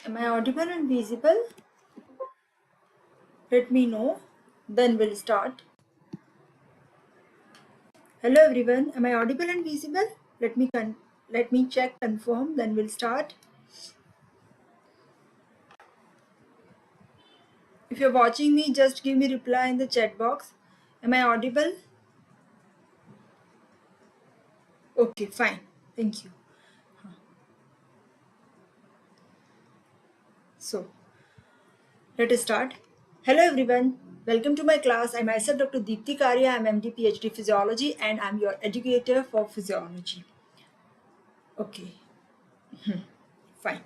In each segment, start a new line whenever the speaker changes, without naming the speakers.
Am I audible and visible? Let me know, then we'll start. Hello everyone, am I audible and visible? Let me check, confirm, then we'll start. If you're watching me, just give me reply in the chat box. Am I audible? Okay, fine. Thank you. So, let us start. Hello everyone. Welcome to my class. I'm myself Dr. Deepti Karya. I'm MD PhD Physiology and I'm your educator for Physiology. Okay, fine.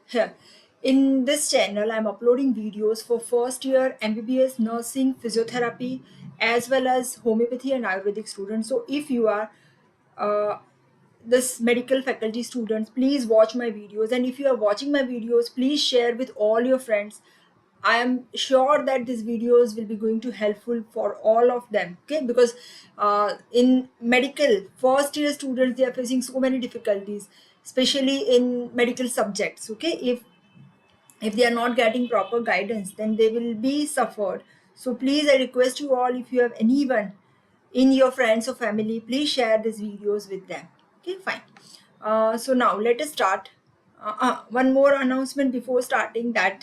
Here in this channel I'm uploading videos for first year MBBS nursing physiotherapy as well as homeopathy and Ayurvedic students. So if you are this medical faculty students, please watch my videos, and if you are watching my videos, please share with all your friends. I am sure that these videos will be going to helpful for all of them, okay? Because in medical first year students, they are facing so many difficulties, especially in medical subjects, okay? If they are not getting proper guidance, then they will be suffered. So please, I request you all, if you have anyone in your friends or family, please share these videos with them. Okay, fine. So now let us start. One more announcement before starting, that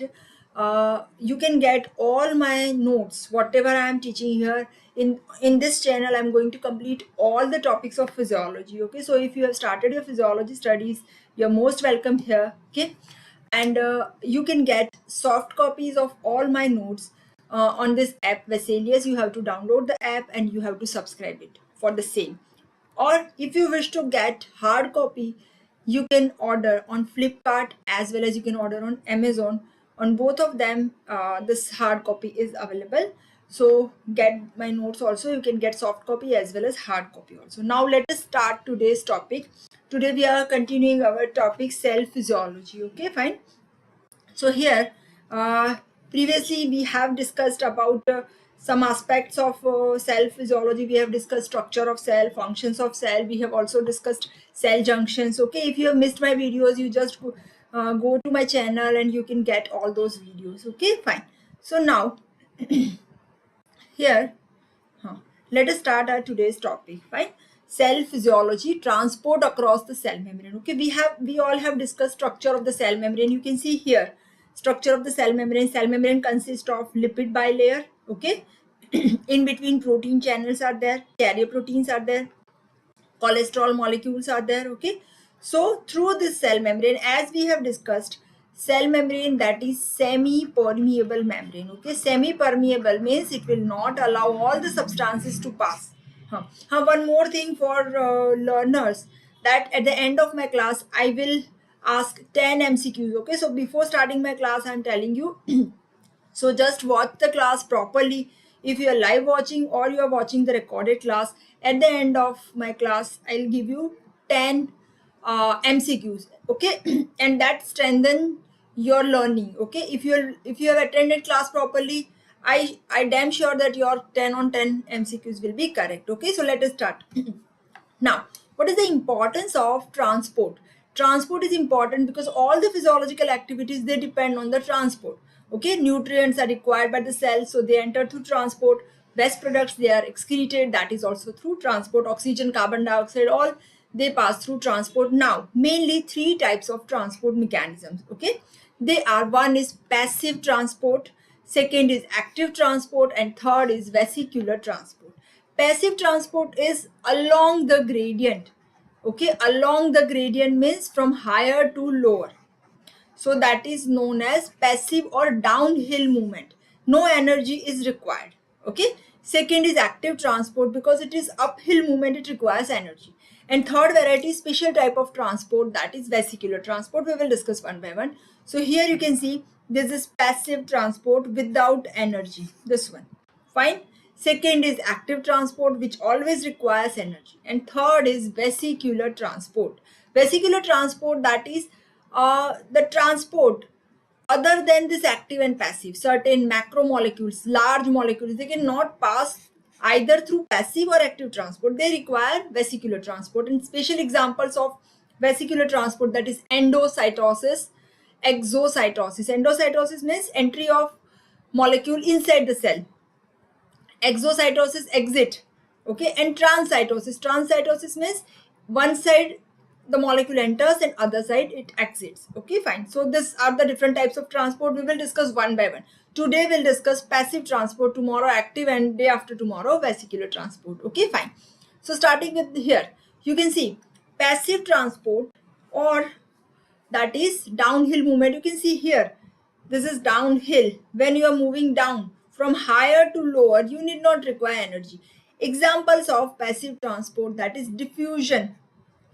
you can get all my notes, whatever I am teaching here in this channel. I'm going to complete all the topics of physiology. Okay, so if you have started your physiology studies, you're most welcome here. Okay, and you can get soft copies of all my notes on this app Vesalius. You have to download the app and you have to subscribe it for the same. Or if you wish to get hard copy, you can order on Flipkart as well as you can order on Amazon. On both of them, this hard copy is available. So get my notes also. You can get soft copy as well as hard copy also. Now let us start today's topic. Today we are continuing our topic cell physiology. Okay, fine. So here, previously we have discussed about some aspects of cell physiology. We have discussed structure of cell, functions of cell. We have also discussed cell junctions. Okay, if you have missed my videos, you just go to my channel and you can get all those videos. Okay, fine. So now here, let us start our today's topic. Fine. Cell physiology, transport across the cell membrane. Okay, we all have discussed structure of the cell membrane. You can see here structure of the cell membrane. Cell membrane consists of lipid bilayer. Okay, in between protein channels are there, carrier proteins are there, cholesterol molecules are there. Okay, so through this cell membrane, as we have discussed, cell membrane, that is semi permeable membrane. Okay, semi permeable means it will not allow all the substances to pass. One more thing for learners, that at the end of my class I will ask 10 MCQs. Okay, so before starting my class I'm telling you so just watch the class properly. If you are live watching or you are watching the recorded class, at the end of my class, I'll give you 10 MCQs. Okay, and that strengthen your learning. Okay, if you have attended class properly, I damn sure that your 10 on 10 MCQs will be correct. Okay, so let us start. Now, what is the importance of transport? Transport is important because all the physiological activities, they depend on the transport. Okay, nutrients are required by the cells, so they enter through transport. Waste products, they are excreted, that is also through transport. Oxygen, carbon dioxide, all they pass through transport. Now, mainly three types of transport mechanisms. Okay, they are: one is passive transport, second is active transport, and third is vesicular transport. Passive transport is along the gradient. Okay, along the gradient means from higher to lower. So that is known as passive or downhill movement. No energy is required. Okay. Second is active transport, because it is uphill movement, it requires energy. And third variety, special type of transport, that is vesicular transport. We will discuss one by one. So here you can see this is passive transport without energy. This one. Fine. Second is active transport, which always requires energy. And third is vesicular transport. Vesicular transport, that is the transport other than this active and passive. Certain macromolecules, large molecules, they cannot pass either through passive or active transport. They require vesicular transport. And special examples of vesicular transport, that is endocytosis, exocytosis. Endocytosis means entry of molecule inside the cell. Exocytosis, exit. Okay, and transcytosis means one side the molecule enters and other side it exits. Okay, fine. So these are the different types of transport. We will discuss one by one. Today we'll discuss passive transport, tomorrow active, and day after tomorrow vesicular transport. Okay, fine. So starting with here, you can see passive transport, or that is downhill movement. You can see here, this is downhill. When you are moving down from higher to lower, you need not require energy. Examples of passive transport, that is diffusion.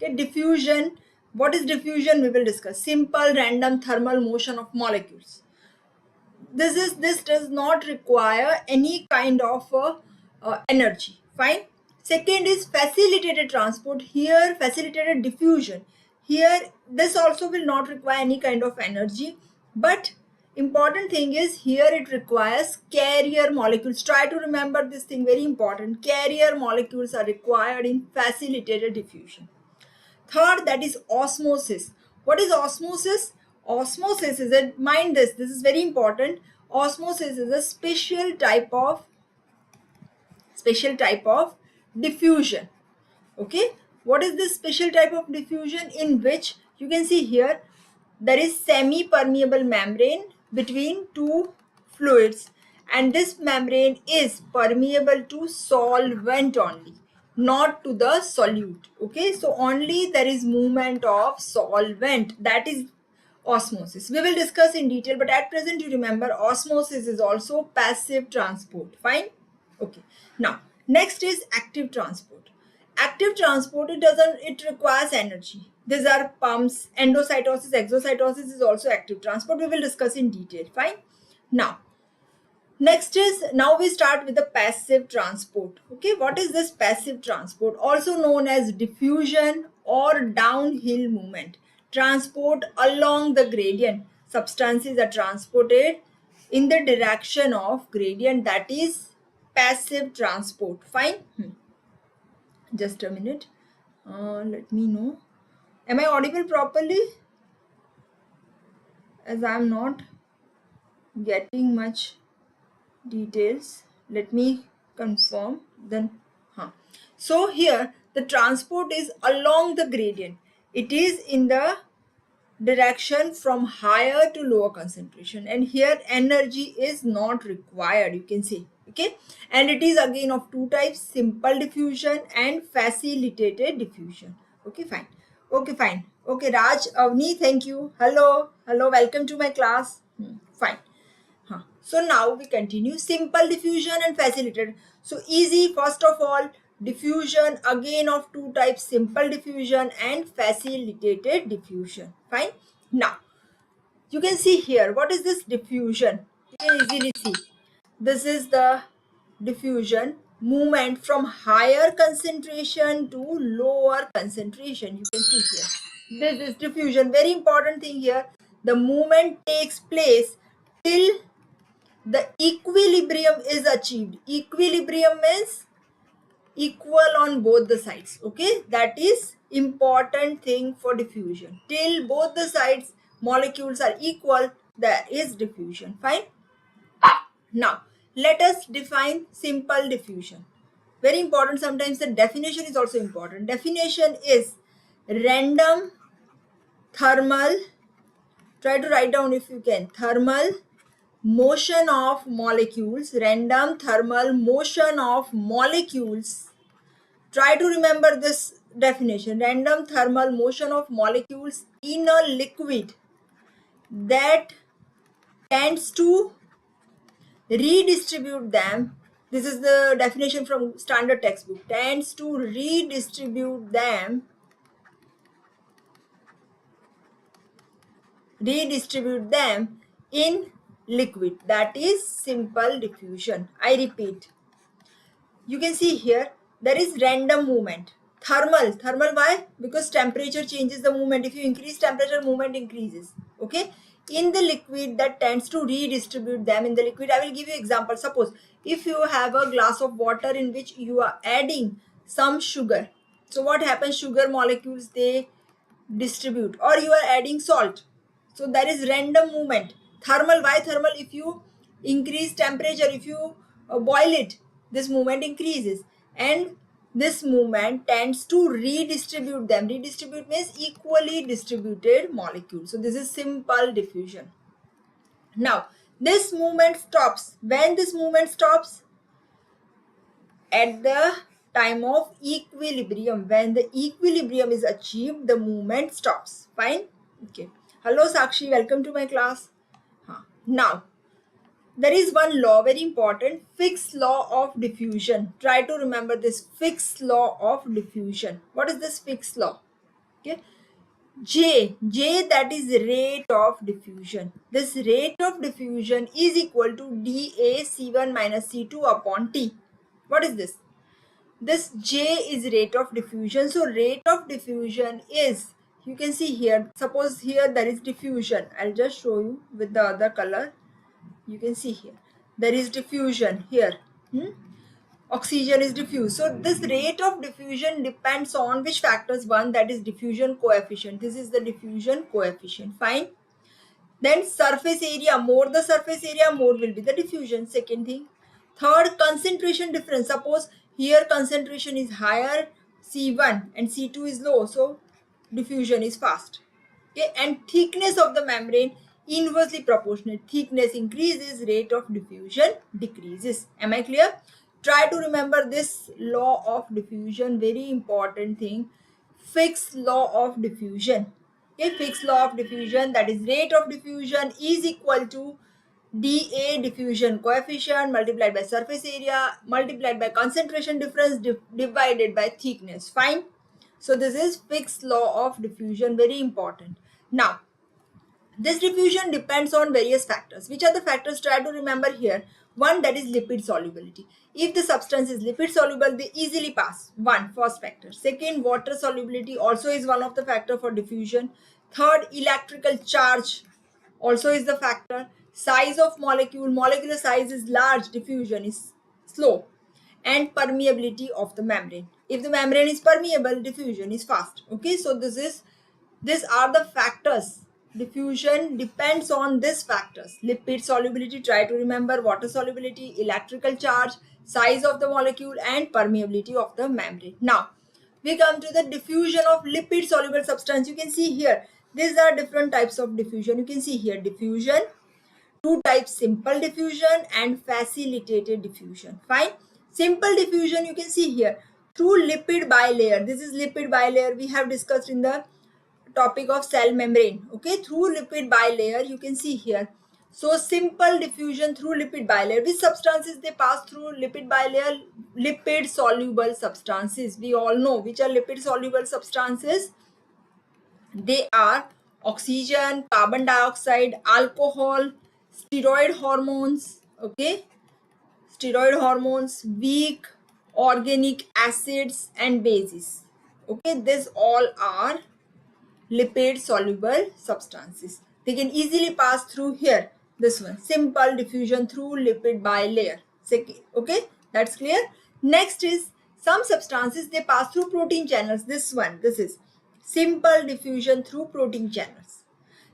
Okay, diffusion. What is diffusion? We will discuss. Simple random thermal motion of molecules. This does not require any kind of energy. Fine. Second is facilitated transport. Here facilitated diffusion. Here this also will not require any kind of energy, but important thing is here it requires carrier molecules. Try to remember this thing, very important. Carrier molecules are required in facilitated diffusion. Third, that is osmosis. What is osmosis? Osmosis is a, mind this is very important. Osmosis is a special type of diffusion. Okay, what is this special type of diffusion in which you can see here there is semi-permeable membrane between two fluids, and this membrane is permeable to solvent only, not to the solute. Okay, so only there is movement of solvent, that is osmosis. We will discuss in detail, but at present you remember osmosis is also passive transport. Fine. Okay, now next is active transport. Active transport, it requires energy. These are pumps. Endocytosis, exocytosis is also active transport. We will discuss in detail. Fine. Now next is, now we start with the passive transport. Okay, what is this passive transport? Also known as diffusion or downhill movement. Transport along the gradient. Substances are transported in the direction of gradient, that is passive transport. Fine. Just a minute. Let me know. Am I audible properly? As I am not getting much details. Let me confirm. Then, so here the transport is along the gradient. It is in the direction from higher to lower concentration, and here energy is not required, you can see. Okay, and it is again of two types: simple diffusion and facilitated diffusion. Okay, fine. Okay, fine. Okay, Raj, Avni, thank you. Hello, welcome to my class. Fine. So now we continue simple diffusion and facilitated. So easy. First of all, diffusion again of two types: simple diffusion and facilitated diffusion. Fine. Now you can see here, what is this diffusion? You can easily see this is the diffusion, movement from higher concentration to lower concentration. You can see here, this is diffusion. Very important thing here, the movement takes place till the equilibrium is achieved. Equilibrium means equal on both the sides. Okay, that is important thing for diffusion. Till both the sides molecules are equal, there is diffusion. Fine. Now let us define simple diffusion. Very important. Sometimes the definition is also important. Definition is random thermal, try to write down if you can, thermal motion of molecules, random thermal motion of molecules. Try to remember this definition: random thermal motion of molecules in a liquid that tends to redistribute them. This is the definition from standard textbook. Tends to redistribute them in liquid. That is simple diffusion. I repeat, you can see here there is random movement. Thermal why? Because temperature changes the movement. If you increase temperature, movement increases. Okay, in the liquid that tends to redistribute them in the liquid. I will give you example. Suppose if you have a glass of water in which you are adding some sugar, so what happens? Sugar molecules, they distribute. Or you are adding salt, So there is random movement. Thermal, why thermal? If you increase temperature, if you boil it, this movement increases, and this movement tends to redistribute them. Redistribute means equally distributed molecules. So this is simple diffusion. Now this movement stops. When this movement stops? At the time of equilibrium. When the equilibrium is achieved, the movement stops. Fine. Okay. Hello Sakshi, welcome to my class. Now there is one law, very important, Fick's law of diffusion. Try to remember this Fick's law of diffusion. What is this Fick's law? Okay. J, that is rate of diffusion. This rate of diffusion is equal to dA C1 minus C2 upon T. What is this? This J is rate of diffusion. So rate of diffusion is, you can see here, suppose here there is diffusion. I'll just show you with the other color. You can see here there is diffusion here. Oxygen is diffused. So this rate of diffusion depends on which factors? One, that is diffusion coefficient. This is the diffusion coefficient. Fine. Then surface area, more the surface area, more will be the diffusion. Second thing. Third, concentration difference. Suppose here concentration is higher, C1, and C2 is low, so diffusion is fast. Okay, and thickness of the membrane inversely proportionate. Thickness increases, rate of diffusion decreases. Am I clear? Try to remember this law of diffusion, very important thing. Fick's law of diffusion. Okay, Fick's law of diffusion, that is rate of diffusion is equal to dA diffusion coefficient multiplied by surface area multiplied by concentration difference divided by thickness. Fine. So this is Fick's law of diffusion, very important. Now this diffusion depends on various factors. Which are the factors? Try to remember here. One, that is lipid solubility. If the substance is lipid soluble, they easily pass. One, first factor. Second, water solubility also is one of the factor for diffusion. Third, electrical charge also is the factor. Size of molecule, molecular size is large, diffusion is slow. And permeability of the membrane. If the membrane is permeable, diffusion is fast. Okay, so these are the factors. Diffusion depends on these factors. Lipid solubility, try to remember, water solubility, electrical charge, size of the molecule, and permeability of the membrane. Now we come to the diffusion of lipid soluble substance. You can see here these are different types of diffusion. You can see here diffusion, two types, simple diffusion and facilitated diffusion. Fine. Simple diffusion, you can see here through lipid bilayer. This is lipid bilayer we have discussed in the topic of cell membrane. Okay, through lipid bilayer, you can see here. So simple diffusion through lipid bilayer. Which substances they pass through lipid bilayer? Lipid soluble substances. We all know which are lipid soluble substances. They are oxygen, carbon dioxide, alcohol, steroid hormones. Okay, steroid hormones, weak organic acids and bases. Okay, these all are lipid soluble substances. They can easily pass through here. This one, simple diffusion through lipid bilayer. Second, okay, that's clear. Next is some substances they pass through protein channels. This one, this is simple diffusion through protein channels.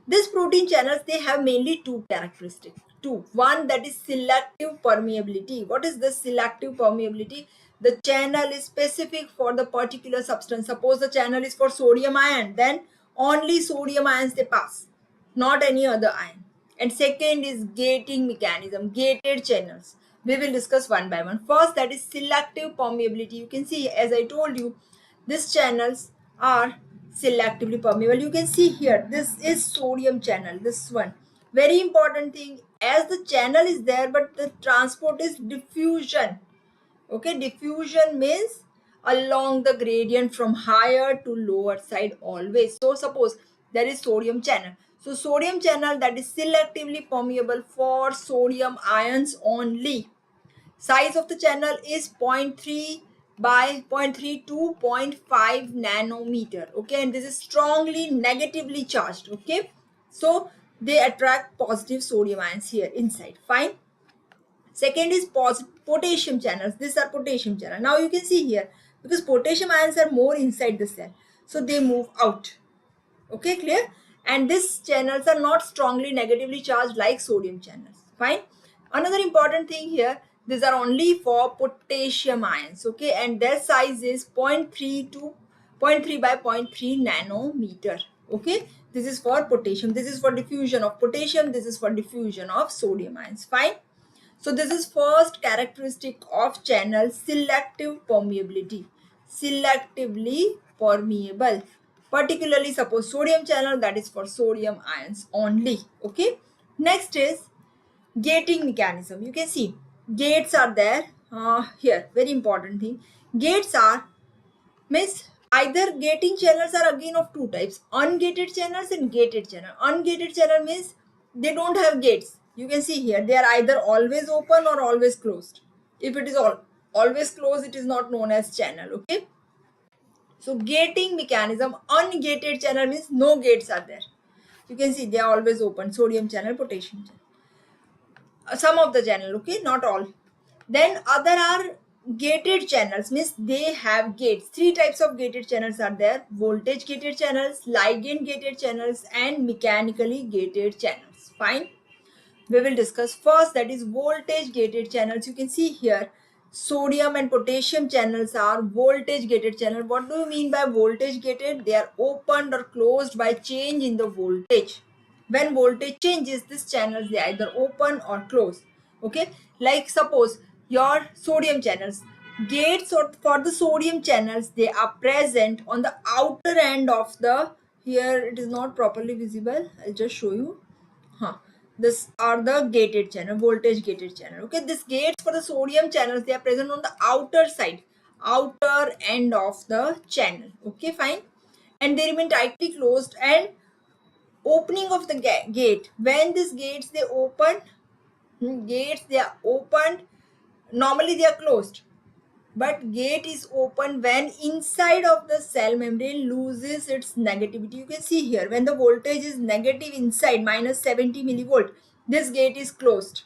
These protein channels, they have mainly two characteristics. Two. One, that is selective permeability. What is the selective permeability? The channel is specific for the particular substance. Suppose the channel is for sodium ion, then only sodium ions they pass, not any other ion. And second is gating mechanism, gated channels. We will discuss one by one. First, that is selective permeability. You can see, as I told you, these channels are selectively permeable. You can see here, this is sodium channel, this one. Very important thing, as the channel is there, but the transport is diffusion. Okay, diffusion means along the gradient from higher to lower side always. So suppose there is sodium channel. So sodium channel, that is selectively permeable for sodium ions only. Size of the channel is 0.3 by 0.3 to 0.5 nanometer. Okay, and this is strongly negatively charged. Okay, so they attract positive sodium ions here inside. Fine. Second is potassium channels. These are potassium channel. Now you can see here, because potassium ions are more inside the cell, so they move out. Okay, clear? and these channels are not strongly negatively charged like sodium channels. Fine. Another important thing here, these are only for potassium ions, okay, and their size is 0.3 to 0.3 by 0.3 nanometer. Okay, this is for potassium, this is for diffusion of potassium, this is for diffusion of sodium ions. Fine. So this is first characteristic of channel, selective permeability. Selectively permeable. Particularly suppose sodium channel, that is for sodium ions only. Okay. Next is gating mechanism. You can see gates are there. Here, very important thing. Gates are, means either gating channels are again of two types, ungated channels and gated channel. Ungated channel means they don't have gates. You can see here they are either always open or always closed. If it is always closed, it is not known as channel. Okay, so gating mechanism, ungated channel means no gates are there. You can see they are always open, sodium channel, potassium channel. Some of the channel, okay, not all. Then other are gated channels, means they have gates. Three types of gated channels are there: voltage gated channels, ligand gated channels, and mechanically gated channels. Fine. We will discuss first, that is voltage gated channels. You can see here sodium and potassium channels are voltage gated channel. What do you mean by voltage gated? They are opened or closed by change in the voltage. When voltage changes, this channels they either open or close. Okay, like suppose your sodium channels, gates or for the sodium channels, they are present on the outer end of the, here it is not properly visible, I'll just show you. This are the gated channel, voltage gated channel. Okay, this gates for the sodium channels, they are present on the outer side, outer end of the channel. Okay, fine, and they remain tightly closed. And opening of the gate, when these gates they open, gates they are opened, normally they are closed, but gate is open when inside of the cell membrane loses its negativity. You can see here when the voltage is negative inside, minus 70 millivolt, this gate is closed.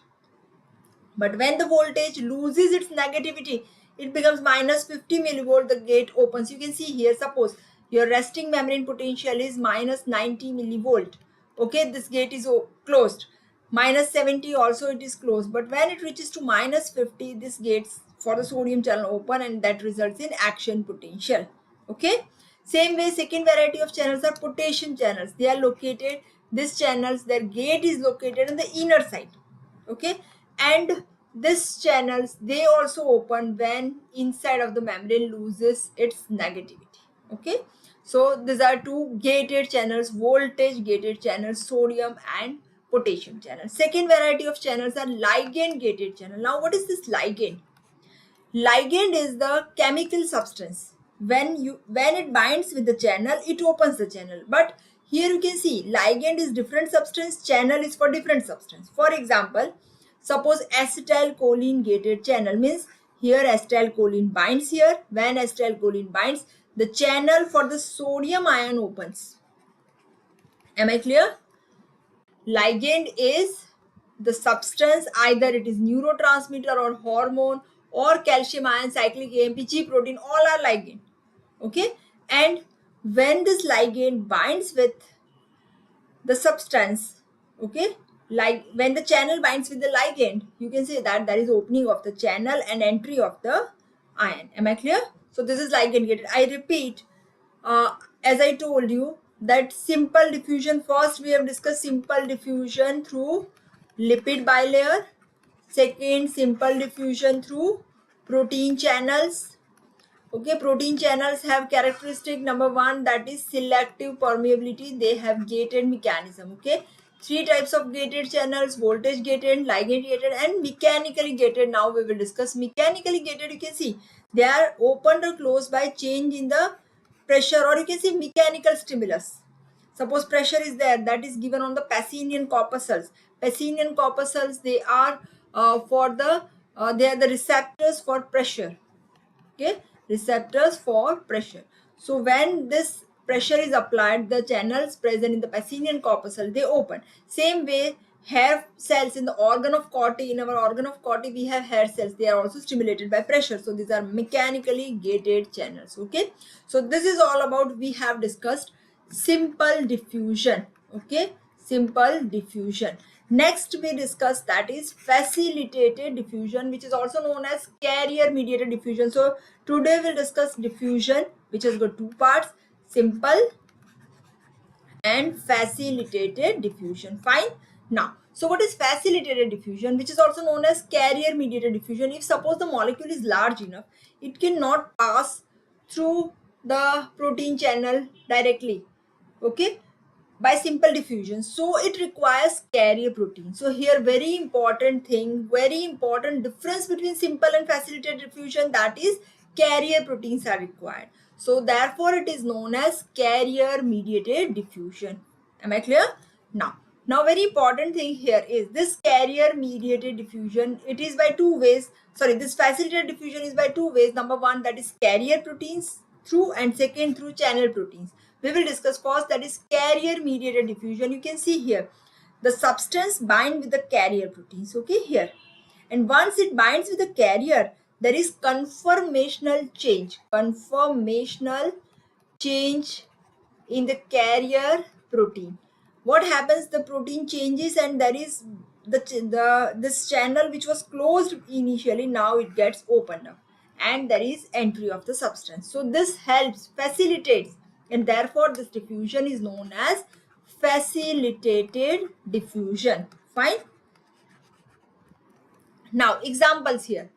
But when the voltage loses its negativity, it becomes minus 50 millivolt, the gate opens. You can see here, suppose your resting membrane potential is minus 90 millivolt. Okay, this gate is closed. Minus 70 also it is closed. But when it reaches to minus 50, this gates for the sodium channel open, and that results in action potential. Okay. Same way, second variety of channels are potassium channels. They are located, these channels, their gate is located on the inner side. Okay, and this channels they also open when inside of the membrane loses its negativity. Okay, so these are two gated channels, voltage gated channels, sodium and potassium channels. Second variety of channels are ligand gated channel. Now what is this ligand? Ligand is the chemical substance. When it binds with the channel, it opens the channel. But here you can see ligand is different substance, channel is for different substance. For example, suppose acetylcholine gated channel, means here acetylcholine binds here. When acetylcholine binds, the channel for the sodium ion opens. Am I clear? Ligand is the substance, either it is neurotransmitter or hormone or calcium ion, cyclic AMP, G protein, all are ligand. Okay, and when this ligand binds with the substance, okay, like when the channel binds with the ligand, you can say that there is opening of the channel and entry of the ion. Am I clear? So this is ligand gated. I repeat, as I told you, that simple diffusion, first we have discussed simple diffusion through lipid bilayer. Second, simple diffusion through protein channels. Okay, protein channels have characteristic number one, that is selective permeability. They have gated mechanism. Okay, three types of gated channels: voltage gated, ligand gated, and mechanically gated. Now we will discuss mechanically gated. You can see they are opened or closed by change in the pressure, or you can see mechanical stimulus. Suppose pressure is there, that is given on the Pacinian corpuscles. Pacinian corpuscles, they are they are the receptors for pressure. Okay, receptors for pressure. So when this pressure is applied, the channels present in the Pacinian corpuscle, they open. Same way, hair cells in the organ of Corti, in our organ of Corti we have hair cells, they are also stimulated by pressure. So these are mechanically gated channels. Okay, so this is all about, we have discussed simple diffusion. Okay, simple diffusion. Next we discuss that is facilitated diffusion, which is also known as carrier mediated diffusion. So today we'll discuss diffusion, which has got two parts, simple and facilitated diffusion. Fine. Now, so what is facilitated diffusion, which is also known as carrier mediated diffusion? If suppose the molecule is large enough, it cannot pass through the protein channel directly, okay, by simple diffusion, so it requires carrier protein. So here very important thing, very important difference between simple and facilitated diffusion, that is carrier proteins are required. So therefore it is known as carrier mediated diffusion. Am I clear? Now very important thing here is this carrier mediated diffusion, it is by two ways. Sorry, this facilitated diffusion is by two ways. Number one, that is carrier proteins through, and second through channel proteins. We will discuss first, that is carrier mediated diffusion. You can see here the substance bind with the carrier proteins, okay, here, and once it binds with the carrier, there is conformational change in the carrier protein. What happens, the protein changes and there is the this channel which was closed initially, now it gets opened up and there is entry of the substance. So this helps, facilitates, and therefore this diffusion is known as facilitated diffusion. Fine. Now examples here.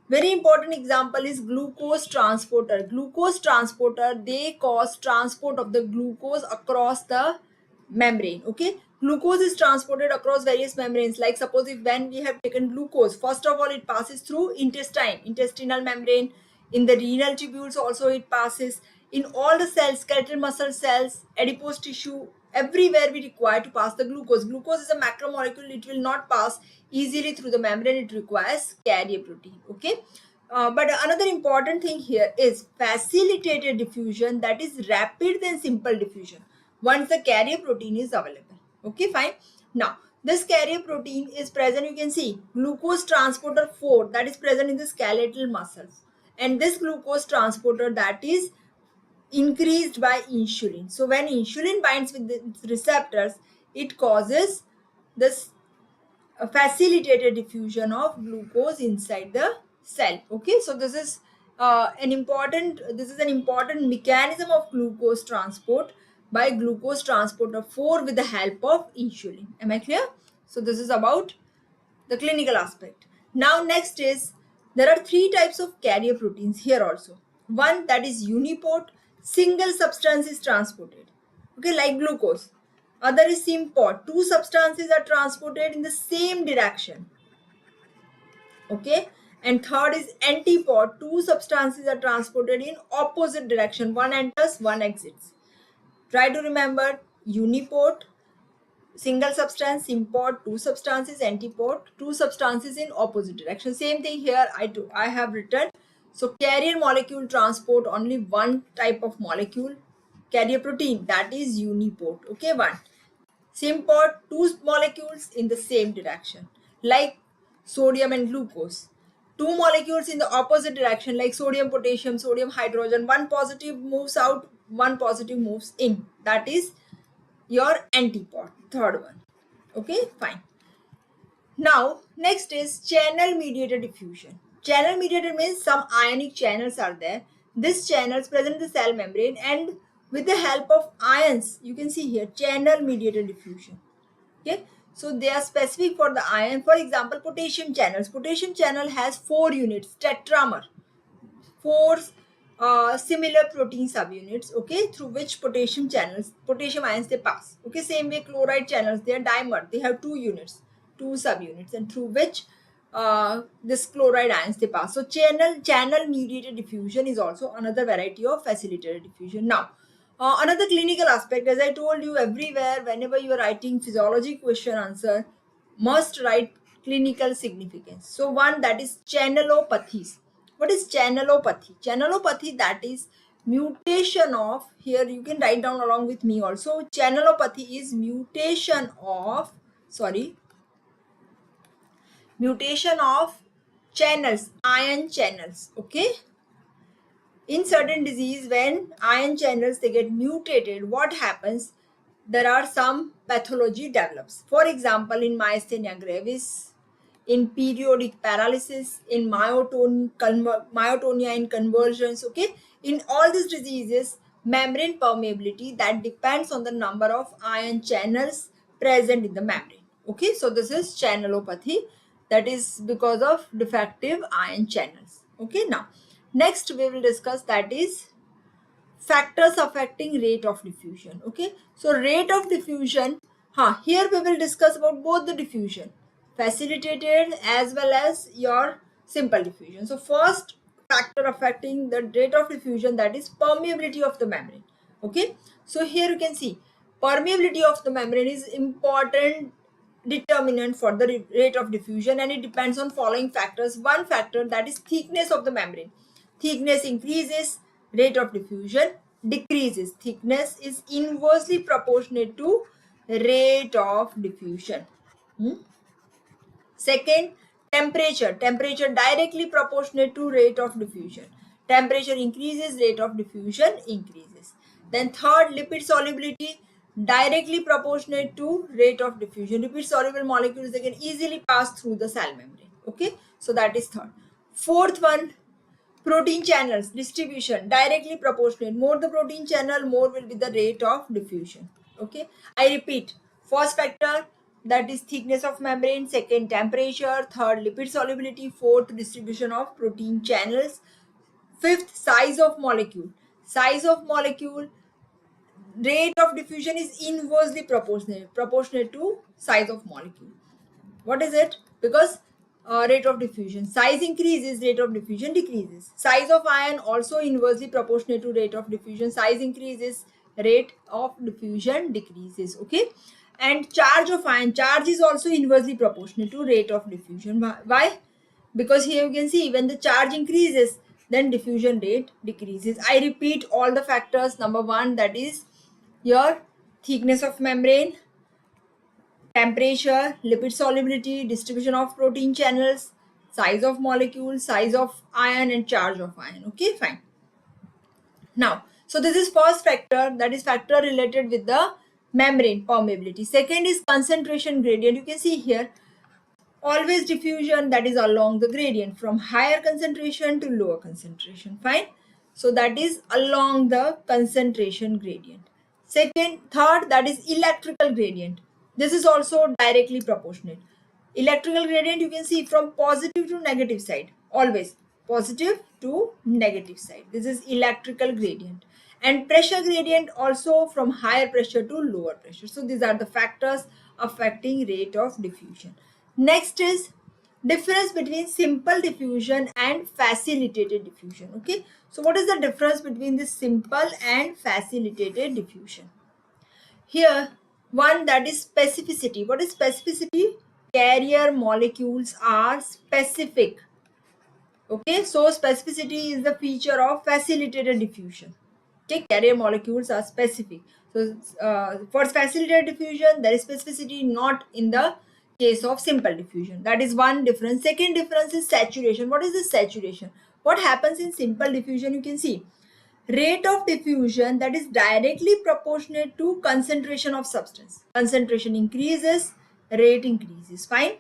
Very important example is glucose transporter. Glucose transporter, they cause transport of the glucose across the membrane. Okay. Glucose is transported across various membranes. Like suppose if when we have taken glucose, first of all it passes through intestinal membrane. In the renal tubules also it passes. In all the cells, skeletal muscle cells, adipose tissue, everywhere we require to pass the glucose. Glucose is a macromolecule, it will not pass easily through the membrane, it requires carrier protein. Okay. But another important thing here is facilitated diffusion, that is rapid than simple diffusion once the carrier protein is available. Okay, fine. Now this carrier protein is present, you can see glucose transporter 4, that is present in the skeletal muscles, and this glucose transporter, that is increased by insulin. So when insulin binds with the receptors, it causes this facilitated diffusion of glucose inside the cell. Okay, so this is an important mechanism of glucose transport by glucose transporter 4 with the help of insulin. Am I clear? So this is about the clinical aspect. Now next is, there are three types of carrier proteins here also. One, that is uniport, single substance is transported, okay, like glucose. Other is symport, two substances are transported in the same direction, okay. And third is antiport, two substances are transported in opposite direction, one enters, one exits. Try to remember: uniport, single substance; symport, two substances; antiport, two substances in opposite direction. Same thing here, I have written. So carrier molecule transport only one type of molecule, carrier protein, that is uniport. Okay, one. Symport, two molecules in the same direction, like sodium and glucose. Two molecules in the opposite direction, like sodium potassium, sodium hydrogen. One positive moves out, one positive moves in. That is your antiport, third one. Okay, fine. Now next is channel mediated diffusion. Channel mediated means some ionic channels are there. This channels present in the cell membrane, and with the help of ions, you can see here channel mediated diffusion. Okay, so they are specific for the ion. For example, potassium channels. Potassium channel has 4 units, tetramer, four similar protein subunits, okay, through which potassium ions they pass. Okay, same way chloride channels, they are dimer, they have 2 units, 2 subunits, and through which this chloride ions they pass. So channel mediated diffusion is also another variety of facilitated diffusion. Now another clinical aspect, as I told you, everywhere whenever you are writing physiology question answer, must write clinical significance. So one, that is channelopathies. What is channelopathy? Channelopathy, that is mutation of, here you can write down along with me also. Channelopathy is mutation of channels, ion channels. Okay, in certain disease, when ion channels they get mutated, what happens, there are some pathology develops. For example, in myasthenia gravis, in periodic paralysis, in myotonia in conversions, okay? In all these diseases, membrane permeability that depends on the number of ion channels present in the membrane, okay? So this is channelopathy, that is because of defective ion channels, okay? Now, next we will discuss, that is factors affecting rate of diffusion, okay? So rate of diffusion, here we will discuss about both the diffusion, facilitated as well as your simple diffusion. So first factor affecting the rate of diffusion, that is permeability of the membrane, okay? So here you can see permeability of the membrane is important determinant for the rate of diffusion, and it depends on following factors. One factor, that is thickness of the membrane. Thickness increases, rate of diffusion decreases. Thickness is inversely proportionate to rate of diffusion. Second, temperature. Temperature directly proportionate to rate of diffusion. Temperature increases, rate of diffusion increases. Then third, lipid solubility directly proportionate to rate of diffusion. Lipid soluble molecules, they can easily pass through the cell membrane. Okay, so that is third. Fourth one, protein channels distribution directly proportionate. More the protein channel, more will be the rate of diffusion. Okay, I repeat, first factor, that is thickness of membrane. Second, temperature. Third, lipid solubility. Fourth, distribution of protein channels. Fifth, size of molecule. Size of molecule, rate of diffusion is inversely proportionate to size of molecule. What is it? Because rate of diffusion, size increases, rate of diffusion decreases. Size of ion also inversely proportionate to rate of diffusion. Size increases, rate of diffusion decreases. Okay, and charge of ion, charge is also inversely proportionate to rate of diffusion. Why? Because here you can see when the charge increases, then diffusion rate decreases. I repeat all the factors. Number one, that is your thickness of membrane, temperature, lipid solubility, distribution of protein channels, size of molecule, size of ion, and charge of ion. Okay, fine. Now, so this is first factor, that is factor related with the membrane permeability. Second is concentration gradient. You can see here always diffusion, that is along the gradient from higher concentration to lower concentration. Fine. So that is along the concentration gradient. Third, that is electrical gradient. This is also directly proportionate. Electrical gradient, you can see from positive to negative side, always positive to negative side. This is electrical gradient. And pressure gradient also from higher pressure to lower pressure. So these are the factors affecting rate of diffusion. Next is difference between simple diffusion and facilitated diffusion. Okay, so what is the difference between this simple and facilitated diffusion? Here, one, that is specificity. What is specificity? Carrier molecules are specific. Okay, so specificity is the feature of facilitated diffusion. Okay, carrier molecules are specific. So for facilitated diffusion, there is specificity not in the case of simple diffusion. That is one difference. Second difference is saturation. What is the saturation? What happens in simple diffusion? You can see rate of diffusion, that is directly proportionate to concentration of substance. Concentration increases, rate increases. Fine.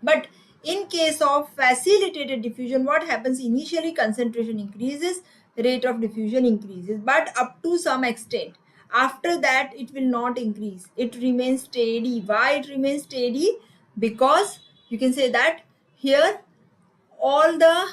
But in case of facilitated diffusion, what happens? Initially concentration increases, rate of diffusion increases, but up to some extent. After that, it will not increase. It remains steady. Why it remains steady? Because you can say that here all the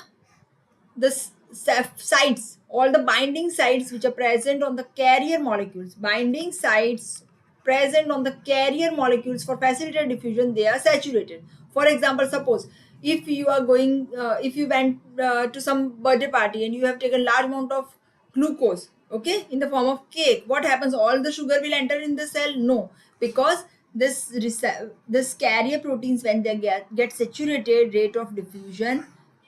sites, all the binding sites which are present on the carrier molecules, binding sites present on the carrier molecules for facilitated diffusion, they are saturated. For example, suppose if you are going, if you went to some birthday party and you have taken large amount of glucose, okay, in the form of cake, what happens? All the sugar will enter in the cell? No, because this carrier proteins, when they get saturated, rate of diffusion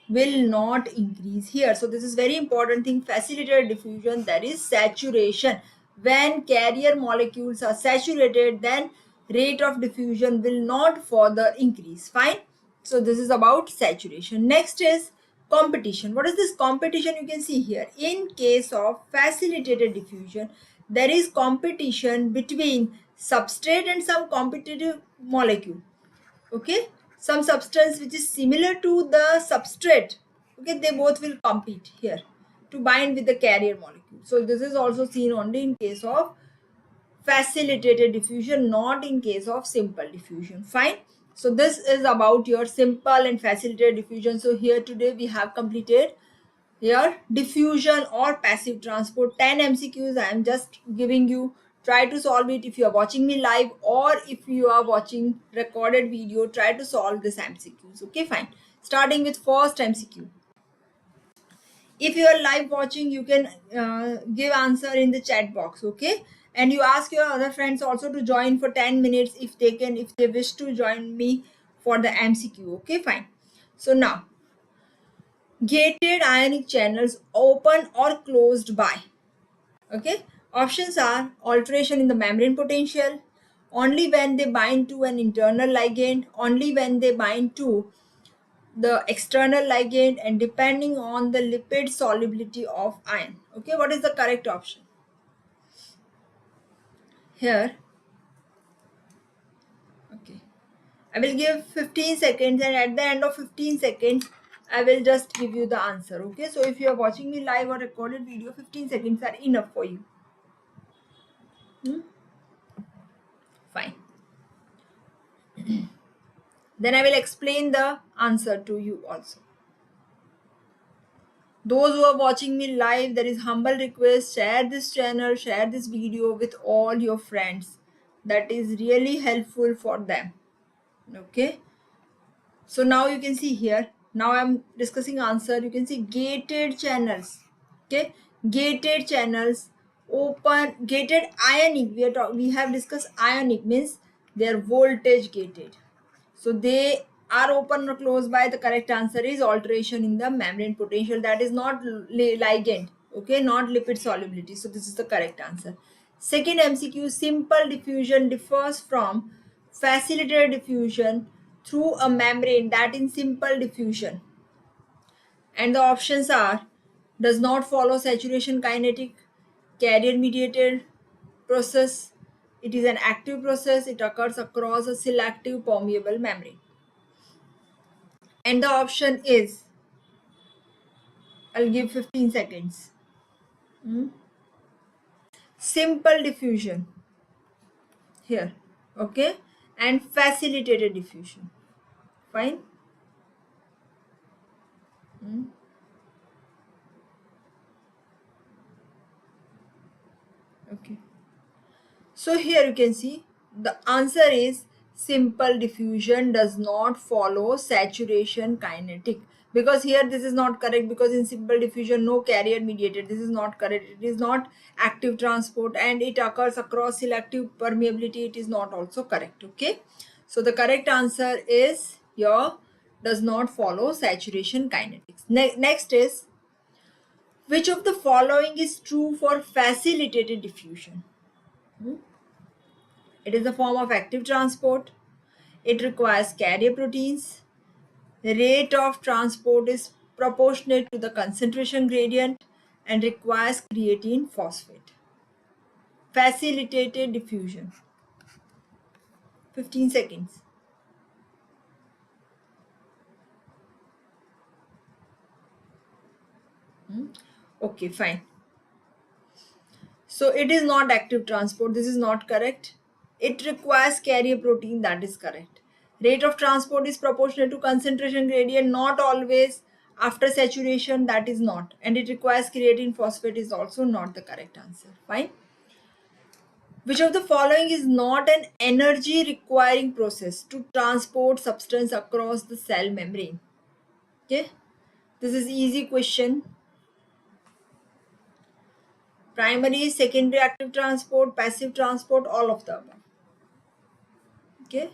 will not increase here. So this is very important thing. Facilitated diffusion, there is saturation. When carrier molecules are saturated, then rate of diffusion will not further increase. Fine. So this is about saturation. Next is competition. What is this competition? You can see here in case of facilitated diffusion, there is competition between substrate and some competitive molecule. Okay, some substance which is similar to the substrate, okay, they both will compete here to bind with the carrier molecule. So this is also seen only in case of facilitated diffusion, not in case of simple diffusion. Fine. So this is about your simple and facilitated diffusion. So here today we have completed here diffusion or passive transport. 10 MCQs I am just giving you. Try to solve it if you are watching me live, or if you are watching recorded video, try to solve this MCQs. Okay, fine. Starting with first MCQ. If you are live watching, you can give answer in the chat box. Okay, and you ask your other friends also to join for 10 minutes if they can, if they wish to join me for the MCQ. Okay, fine. So now, gated ionic channels open or closed by. Okay, options are alteration in the membrane potential, only when they bind to an internal ligand, only when they bind to the external ligand, and depending on the lipid solubility of ion. Okay, what is the correct option? Here, okay, I will give 15 seconds, and at the end of 15 seconds, I will just give you the answer. Okay, so if you are watching me live or recorded video, 15 seconds are enough for you. Fine. Then I will explain the answer to you also. Those who are watching me live, there is humble request, share this channel, share this video with all your friends. That is really helpful for them. Okay, so now you can see here, now I'm discussing answer. You can see gated channels. Okay, gated channels open, gated ionic, we have discussed ionic means they are voltage gated. So they are open or closed by, the correct answer is alteration in the membrane potential. That is not ligand, okay, not lipid solubility. So this is the correct answer. Second MCQ, simple diffusion differs from facilitated diffusion through a membrane that in simple diffusion. And the options are does not follow saturation kinetic, carrier mediated process, it is an active process, it occurs across a selective permeable membrane. And the option is, I'll give 15 seconds. Simple diffusion here, okay, and facilitated diffusion. Fine. Okay. So here you can see the answer is simple diffusion does not follow saturation kinetic, because here this is not correct, because in simple diffusion no carrier mediated, this is not correct, it is not active transport, and it occurs across selective permeability, it is not also correct. Okay, so the correct answer is your does not follow saturation kinetics. Next is, which of the following is true for facilitated diffusion? It is a form of active transport. It requires carrier proteins. The rate of transport is proportionate to the concentration gradient and requires creatine phosphate. Facilitated diffusion. 15 seconds. Okay, fine. So it is not active transport. This is not correct. It requires carrier protein. That is correct. Rate of transport is proportional to concentration gradient. Not always after saturation. That is not. And it requires creatine phosphate is also not the correct answer. Fine. Which of the following is not an energy requiring process to transport substance across the cell membrane? Okay. This is easy question. Primary, secondary active transport, passive transport, all of the above. Okay.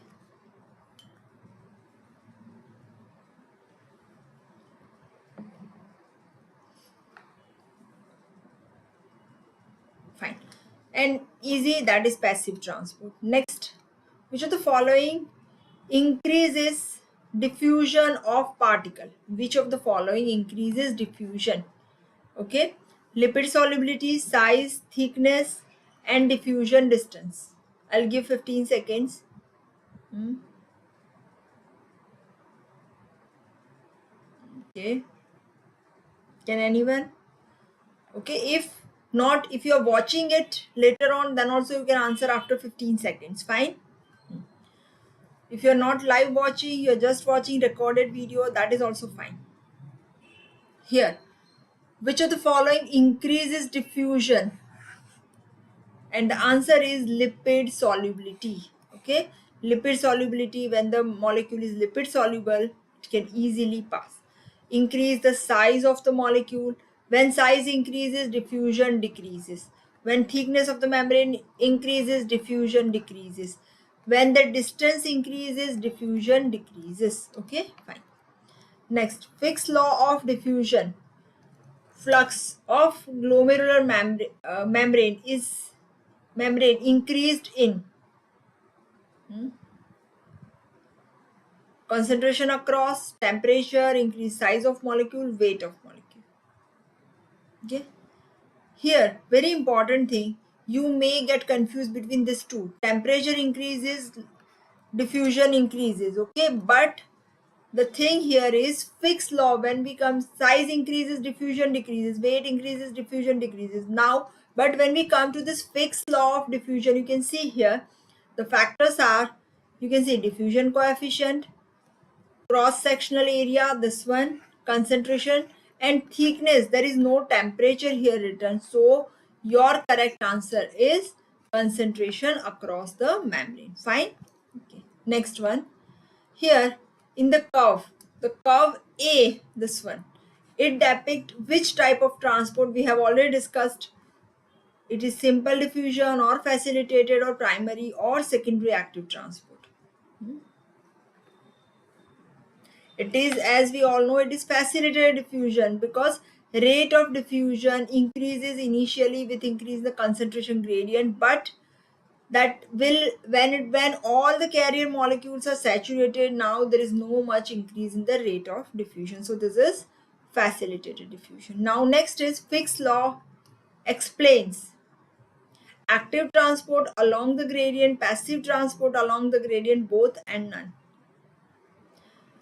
Fine. And easy, that is passive transport. Next, which of the following increases diffusion of particle? Which of the following increases diffusion? Okay. Lipid solubility, size, thickness, and diffusion distance. I'll give 15 seconds. Okay. Can anyone? Okay. If not, if you're watching it later on, then also you can answer after 15 seconds. Fine. If you're not live watching, you're just watching recorded video, that is also fine. Here, which of the following increases diffusion? And the answer is lipid solubility. Okay, lipid solubility, when the molecule is lipid soluble, it can easily pass. Increase the size of the molecule. When size increases, diffusion decreases. When thickness of the membrane increases, diffusion decreases. When the distance increases, diffusion decreases. Okay, fine. Next, Fick's law of diffusion. Flux of glomerular membrane increased in concentration across, temperature, increased size of molecule, weight of molecule. Okay. Here, very important thing, you may get confused between these two. Temperature increases, diffusion increases. Okay, but the thing here is Fick's law. When we come, size increases, diffusion decreases, weight increases, diffusion decreases. Now, but when we come to this Fick's law of diffusion, you can see here the factors are, you can see diffusion coefficient, cross-sectional area, this one, concentration, and thickness. There is no temperature here written, so your correct answer is concentration across the membrane. Fine. Okay, next one. Here in the curve A, this one, it depicts which type of transport. We have already discussed. It is simple diffusion or facilitated or primary or secondary active transport. It is, as we all know, it is facilitated diffusion, because rate of diffusion increases initially with increase in the concentration gradient, but that will, when all the carrier molecules are saturated, now there is no much increase in the rate of diffusion. So this is facilitated diffusion. Now next is Fick's law explains active transport along the gradient, passive transport along the gradient, both and none.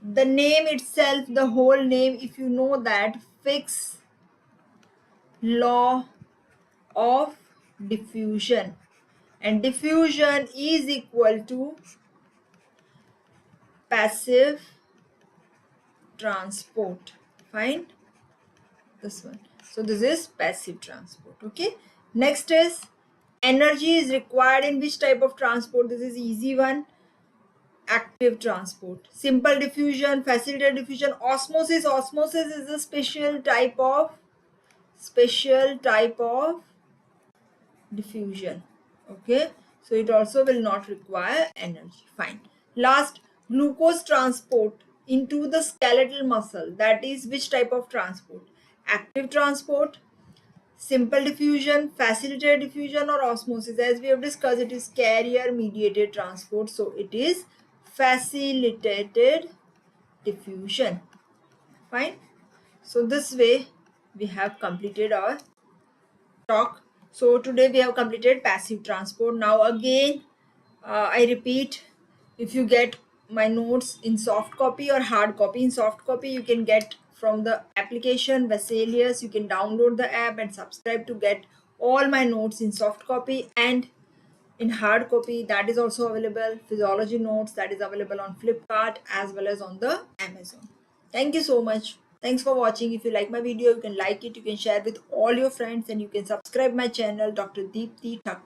The name itself, the whole name, if you know that, Fick's law of diffusion, and diffusion is equal to passive transport. Fine, this one. So this is passive transport. Okay, next is energy is required in which type of transport? This is easy one. Active transport. Simple diffusion, facilitated diffusion, osmosis. Osmosis is a special type of diffusion. Okay, so it also will not require energy. Fine. Last, glucose transport into the skeletal muscle. That is which type of transport? Active transport, simple diffusion, facilitated diffusion, or osmosis. As we have discussed, it is carrier mediated transport, so it is facilitated diffusion. Fine. So this way we have completed our talk. So today we have completed passive transport. Now again, I repeat, if you get my notes in soft copy or hard copy, in soft copy you can get from the application Vesalius. You can download the app and subscribe to get all my notes in soft copy, and in hard copy that is also available. Physiology notes, that is available on Flipkart as well as on the Amazon. Thank you so much. Thanks for watching. If you like my video, you can like it, you can share with all your friends, and you can subscribe my channel, Dr. Deepti Thakkar.